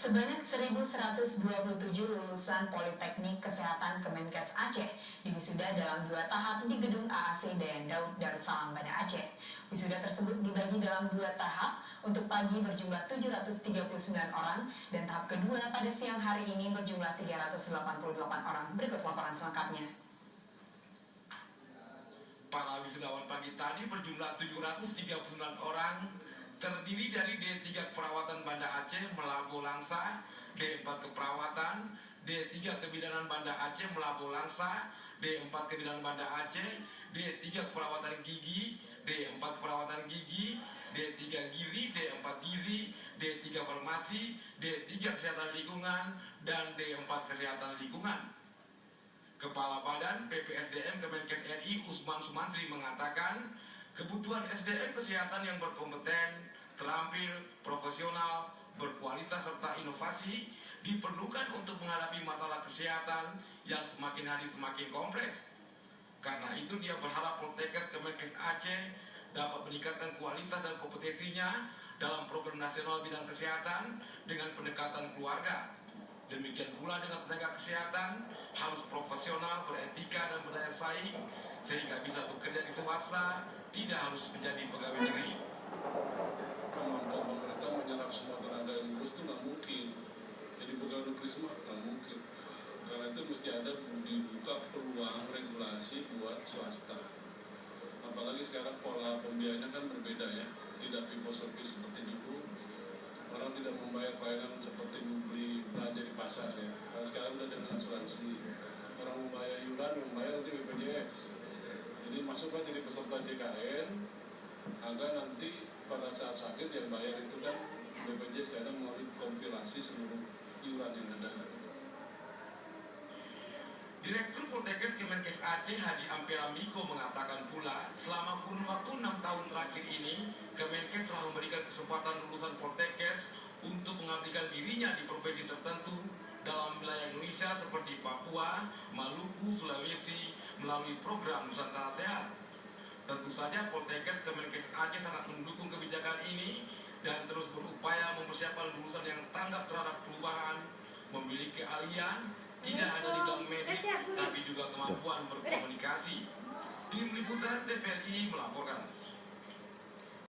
Sebanyak 1.127 lulusan Politeknik Kesehatan Kemenkes Aceh diwisuda dalam 2 tahap di Gedung AAC Dayan Daud Darussalam, Banda Aceh. Wisuda tersebut dibagi dalam 2 tahap, untuk pagi berjumlah 739 orang dan tahap kedua pada siang hari ini berjumlah 388 orang. Berikut laporan selengkapnya. Para wisudawan pagi tadi berjumlah 739 orang, terdiri dari D3 Keperawatan Banda Aceh Melabu Langsa, D4 Keperawatan, D3 Kebidanan Banda Aceh Melabu Langsa, D4 Kebidanan Banda Aceh, D3 Keperawatan Gigi, D4 Keperawatan Gigi, D3 Gizi, D4 Gizi, D3 Farmasi, D3 Kesehatan Lingkungan, dan D4 Kesehatan Lingkungan. Kepala Badan PPSDM Kemenkes RI Usman Sumantri mengatakan, kebutuhan SDM kesehatan yang berkompeten, terampil, profesional, berkualitas serta inovasi diperlukan untuk menghadapi masalah kesehatan yang semakin hari semakin kompleks. Karena itu dia berharap Poltekkes Kemenkes Aceh dapat meningkatkan kualitas dan kompetensinya dalam program nasional bidang kesehatan dengan pendekatan keluarga. Demikian pula dengan tenaga kesehatan harus profesional, beretika dan berdaya saing sehingga bisa bekerja di swasta, tidak harus menjadi pegawai negeri. Kemampuan pemerintah menyerap semua tenaga yang lulus itu nggak mungkin. Jadi pegawai negeri semua nggak mungkin. Karena itu mesti ada dibuka peluang regulasi buat swasta. Apalagi sekarang pola pembiayaannya kan berbeda ya, tidak people service seperti dulu. Orang tidak membayar pelayanan seperti membeli belanja di pasar ya. Kalau sekarang udah dengan asuransi, orang membayar iuran, membayar nanti BPJS. Jadi masuklah jadi peserta JKN, agar nanti pada saat sakit yang bayar itu kan BPJS karena melalui kompilasi seluruh iuran yang ada. Direktur Poltekkes Kemenkes Aceh Haji Ampera Miko mengatakan pula, selama kurun waktu 6 tahun terakhir ini, Kemenkes telah memberikan kesempatan lulusan Poltekkes untuk mengabdikan dirinya di provinsi tertentu dalam wilayah Indonesia seperti Papua, Maluku, Sulawesi melalui program Nusantara Sehat. Tentu saja Poltekkes Kemenkes Aceh sangat mendukung kebijakan ini dan terus berupaya mempersiapkan lulusan yang tanggap terhadap perubahan, memiliki keahlian tidak hanya di bidang medis, tapi juga kemampuan berkomunikasi. Tim Liputan TVRI melaporkan.